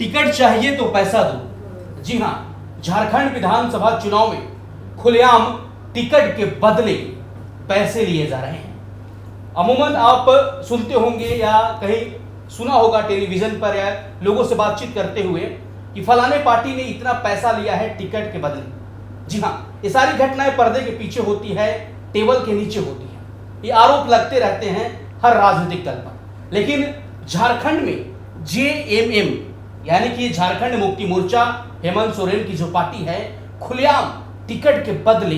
Ticket चाहिए तो पैसा दो। जी हाँ, झारखंड विधानसभा चुनाव में खुलेआम टिकट के बदले पैसे लिए जा रहे हैं। अमूमन आप सुनते होंगे या कहीं सुना होगा टेलीविजन पर या लोगों से बातचीत करते हुए कि फलाने पार्टी ने इतना पैसा लिया है टिकट के बदले। जी हाँ, ये सारी घटनाएं पर्दे के पीछे होती है, टेबल के नीचे होती है। ये आरोप लगते रहते हैं हर राजनीतिक दल पर। लेकिन झारखंड में जेएमएम यानी कि झारखंड मुक्ति मोर्चा हेमंत सोरेन की जो पार्टी है, खुलेआम टिकट के बदले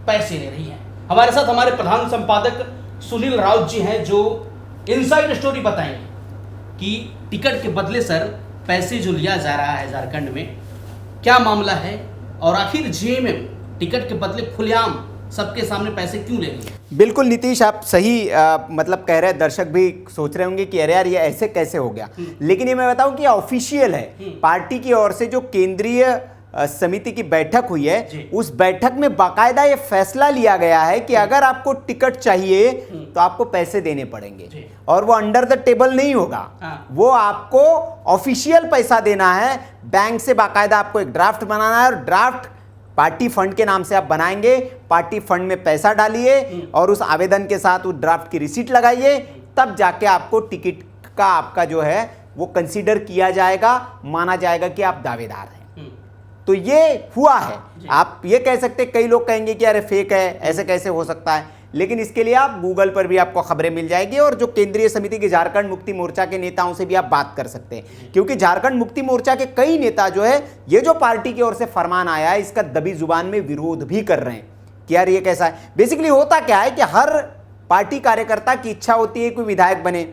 पैसे ले रही है। हमारे साथ हमारे प्रधान संपादक सुनील राउत जी हैं, जो इनसाइड स्टोरी बताएंगे कि टिकट के बदले सर पैसे जो लिया जा रहा है झारखंड में, क्या मामला है और आखिर जेएमएम टिकट के बदले खुलेआम सबके सामने पैसे क्यों ले रही है। बिल्कुल नीतीश, आप सही मतलब कह रहे हैं। दर्शक भी सोच रहे होंगे कि अरे यार ये ऐसे कैसे हो गया, लेकिन ये मैं बताऊं कि ऑफिशियल है। पार्टी की ओर से जो केंद्रीय समिति की बैठक हुई है, उस बैठक में बाकायदा ये फैसला लिया गया है कि अगर आपको टिकट चाहिए तो आपको पैसे देने पड़ेंगे और वो अंडर द टेबल नहीं होगा। वो आपको ऑफिशियल पैसा देना है। बैंक से बाकायदा आपको एक ड्राफ्ट बनाना है और ड्राफ्ट पार्टी फंड के नाम से आप बनाएंगे। पार्टी फंड में पैसा डालिए और उस आवेदन के साथ उस ड्राफ्ट की रिसीट लगाइए, तब जाके आपको टिकट का आपका जो है वो कंसीडर किया जाएगा, माना जाएगा कि आप दावेदार हैं। तो ये हुआ है। आप ये कह सकते, कई लोग कहेंगे कि अरे फेक है, ऐसे कैसे हो सकता है, लेकिन इसके लिए आप गूगल पर भी आपको खबरें मिल जाएगी और जो केंद्रीय समिति के झारखंड मुक्ति मोर्चा के नेताओं से भी आप बात कर सकते हैं, क्योंकि झारखंड मुक्ति मोर्चा के कई नेता जो है, ये जो पार्टी की ओर से फरमान आया है, इसका दबी जुबान में विरोध भी कर रहे हैं कि यार ये कैसा है। बेसिकली होता क्या है कि हर पार्टी कार्यकर्ता की इच्छा होती है कोई विधायक बने,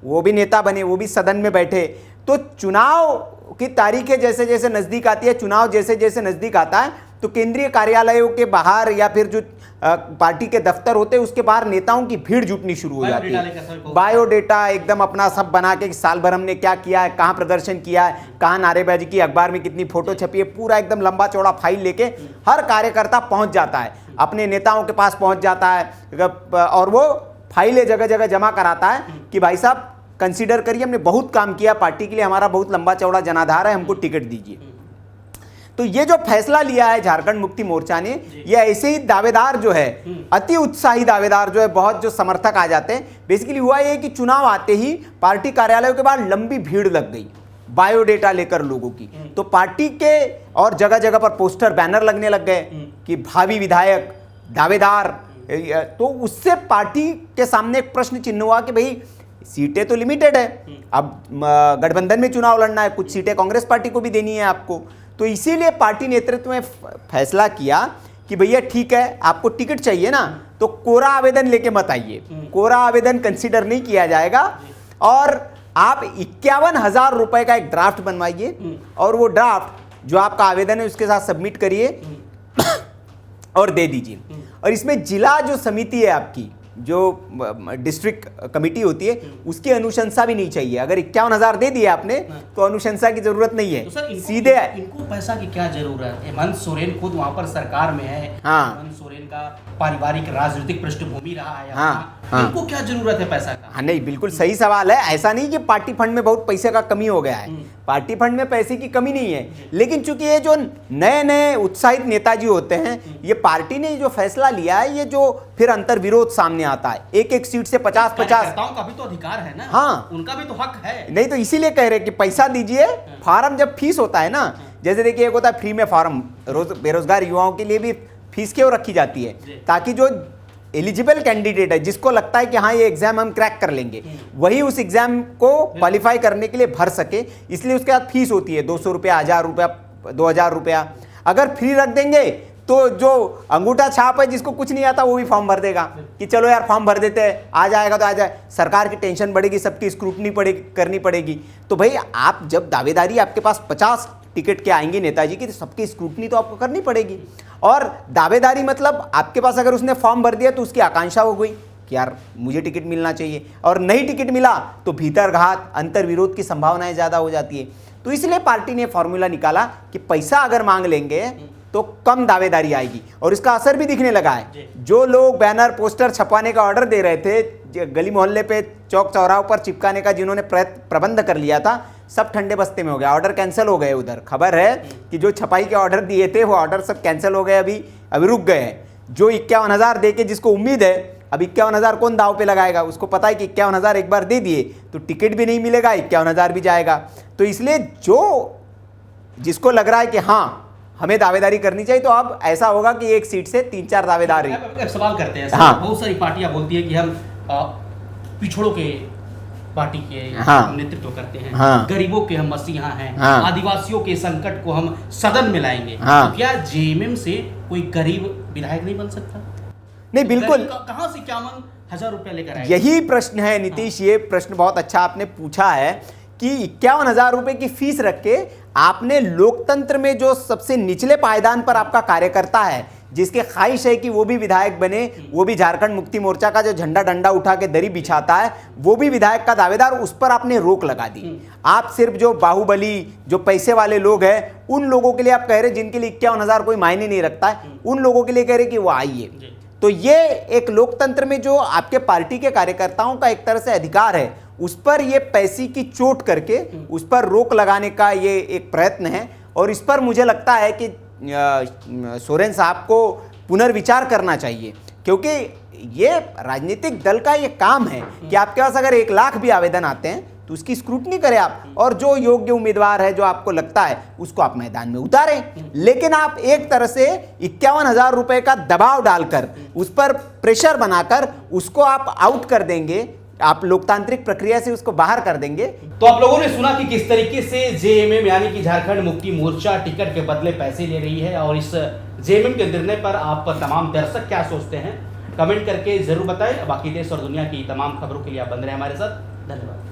वो भी नेता बने, वो भी सदन में बैठे। तो चुनाव की तारीखें जैसे जैसे नजदीक आती है, चुनाव जैसे जैसे नजदीक आता है, तो केंद्रीय कार्यालयों के बाहर या फिर जो पार्टी के दफ्तर होते हैं उसके बाहर नेताओं की भीड़ जुटनी शुरू हो जाती है। बायोडेटा एकदम अपना सब बना के, साल भर हमने क्या किया है, कहाँ प्रदर्शन किया है, कहाँ नारेबाजी की, अखबार में कितनी फोटो छपी है, पूरा एकदम लंबा चौड़ा फाइल लेके हर कार्यकर्ता पहुंच जाता है, अपने नेताओं के पास पहुंच जाता है और वो फाइलें जगह जगह जमा कराता है कि भाई साहब कंसीडर करिए, हमने बहुत काम किया पार्टी के लिए, हमारा बहुत लंबा चौड़ा जनाधार है, हमको टिकट दीजिए। तो ये जो फैसला लिया है झारखंड मुक्ति मोर्चा ने, ये ऐसे ही दावेदार जो है, अति उत्साही दावेदार जो है, बहुत जो समर्थक आ जाते हैं। बेसिकली हुआ ये कि चुनाव आते ही पार्टी कार्यालयों के बाहर लंबी भीड़ लग गई बायोडेटा लेकर लोगों की। तो पार्टी के और जगह जगह पर पोस्टर बैनर लगने लग गए कि भावी विधायक दावेदार। तो उससे पार्टी के सामने एक प्रश्न चिन्ह हुआ कि भाई सीटें तो लिमिटेड है, अब गठबंधन में चुनाव लड़ना है, कुछ सीटें कांग्रेस पार्टी को भी देनी है आपको। तो इसीलिए पार्टी नेतृत्व में फैसला किया कि भैया ठीक है, आपको टिकट चाहिए ना, तो कोरा आवेदन लेके मत आइए, कोरा आवेदन कंसीडर नहीं किया जाएगा और आप 51,000 रुपए का एक ड्राफ्ट बनवाइए और वो ड्राफ्ट जो आपका आवेदन है उसके साथ सबमिट करिए और दे दीजिए। और इसमें जिला जो समिति है आपकी, जो डिस्ट्रिक्ट कमेटी होती है, उसकी अनुशंसा भी नहीं चाहिए। अगर 51,000 दे दिए आपने तो अनुशंसा की जरूरत नहीं है, तो सीधे इनको पैसा की क्या जरूरत है। हेमंत सोरेन खुद वहां पर सरकार में है। हेमंत सोरेन का पारिवारिक राजनीतिक पृष्ठभूमि रहा है। इनको क्या जरूरत है पैसा का। नहीं, बिल्कुल सही सवाल है। ऐसा नहीं कि पार्टी फंड में बहुत पैसे का कमी हो गया है, पार्टी फंड में पैसे की कमी नहीं है, लेकिन चूंकि ये जो नए नए उत्साहित नेताजी होते हैं, ये पार्टी ने जो फैसला लिया है, ये जो फिर अंतर विरोध सामने आता है, एक एक सीट से 50-50 का भी तो अधिकार है ना। हाँ, उनका भी तो हक है। नहीं तो इसीलिए कह रहे कि पैसा दीजिए। फार्म जब फीस होता है ना, जैसे देखिए एक होता है फ्री में फार्म, बेरोजगार युवाओं के लिए भी फीस क्यों रखी जाती है, ताकि जो एलिजिबल कैंडिडेट है, जिसको लगता है कि हाँ ये एग्जाम हम क्रैक कर लेंगे, वही उस एग्जाम को क्वालिफाई करने के लिए भर सके, इसलिए उसके बाद फीस होती है 200 रुपया, 1000 रुपया, 2000 रुपया। अगर फ्री रख देंगे तो जो अंगूठा छाप है, जिसको कुछ नहीं आता, वो भी फॉर्म भर देगा कि चलो यार फॉर्म भर देते हैं, आ जाएगा तो आ जाए। सरकार की टेंशन बढ़ेगी, सबकी स्क्रूटनी करनी पड़ेगी। तो भाई आप जब दावेदारी आपके पास 50 टिकट के आएंगे नेताजी की, तो सबकी स्क्रूटनी तो आपको करनी पड़ेगी। और दावेदारी मतलब आपके पास अगर उसने फॉर्म भर दिया तो उसकी आकांक्षा हो गई कि यार मुझे टिकट मिलना चाहिए, और नहीं टिकट मिला तो भीतरघात, अंतर विरोध की संभावनाएं ज़्यादा हो जाती है। तो इसलिए पार्टी ने फॉर्मूला निकाला कि पैसा अगर मांग लेंगे तो कम दावेदारी आएगी, और इसका असर भी दिखने लगा है। जो लोग बैनर पोस्टर छपवाने का ऑर्डर दे रहे थे, गली मोहल्ले पे चौक चौराहों पर चिपकाने का जिन्होंने प्रबंध कर लिया था, सब ठंडे बस्ते में हो गया, ऑर्डर कैंसिल हो गए। उधर खबर है कि जो छपाई के ऑर्डर दिए थे वो ऑर्डर सब कैंसिल हो गए, अभी रुक गए हैं। जो 51,000 दे के जिसको उम्मीद है, अब 51,000 कौन दाव पे लगाएगा? उसको पता है कि 51,000 एक बार दे दिए तो टिकट भी नहीं मिलेगा, 51,000 भी जाएगा। तो इसलिए जो जिसको लग रहा है कि हाँ हमें दावेदारी करनी चाहिए, तो अब ऐसा होगा कि एक सीट से 3-4 दावेदार ही। अब सवाल करते हैं, हाँ। बहुत सारी पार्टियां बोलती है कि हम पिछड़ों के पार्टी के हाँ। हम नेतृत्व करते हैं, हाँ। गरीबों के हम मसीहा हैं, हाँ। आदिवासियों के संकट को हम सदन में लाएंगे। हाँ। तो क्या जेएमएम से कोई गरीब विधायक नहीं बन सकता? नहीं, बिल्कुल। कहां से 51,000 रुपया लेकर आएगा? यही प्रश्न है नीतीश, ये प्रश्न बहुत अच्छा आपने पूछा है कि 51,000 रुपए की फीस रख के आपने लोकतंत्र में जो सबसे निचले पायदान पर आपका कार्यकर्ता है, जिसके ख्वाहिश है कि वो भी विधायक बने, वो भी झारखंड मुक्ति मोर्चा का जो झंडा डंडा उठा के दरी बिछाता है, वो भी विधायक का दावेदार, उस पर आपने रोक लगा दी। आप सिर्फ जो बाहुबली, जो पैसे वाले लोग हैं, उन लोगों के लिए आप कह रहे, जिनके लिए 51,000 कोई मायने नहीं रखता है, उन लोगों के लिए कह रहे कि वो आइए। तो ये एक लोकतंत्र में जो आपके पार्टी के कार्यकर्ताओं का एक तरह से अधिकार है, उस पर ये पैसे की चोट करके उस पर रोक लगाने का ये एक प्रयत्न है। और इस पर मुझे लगता है कि सोरेन साहब को पुनर्विचार करना चाहिए, क्योंकि ये राजनीतिक दल का ये काम है कि आपके पास अगर 1 लाख भी आवेदन आते हैं तो उसकी स्क्रूटनी करें आप, और जो योग्य उम्मीदवार है, जो आपको लगता है, उसको आप मैदान में उतारें। लेकिन आप एक तरह से 51,000 रुपए का दबाव डालकर, उस पर प्रेशर बनाकर उसको आप आउट कर देंगे, आप लोकतांत्रिक प्रक्रिया से उसको बाहर कर देंगे। तो आप लोगों ने सुना कि किस तरीके से जेएमएम यानी कि झारखंड मुक्ति मोर्चा टिकट के बदले पैसे ले रही है, और इस जेएमएम के निर्णय पर आप तमाम दर्शक क्या सोचते हैं, कमेंट करके जरूर बताएं। बाकी देश और दुनिया की तमाम खबरों के लिए आप बने रहें हमारे साथ। धन्यवाद।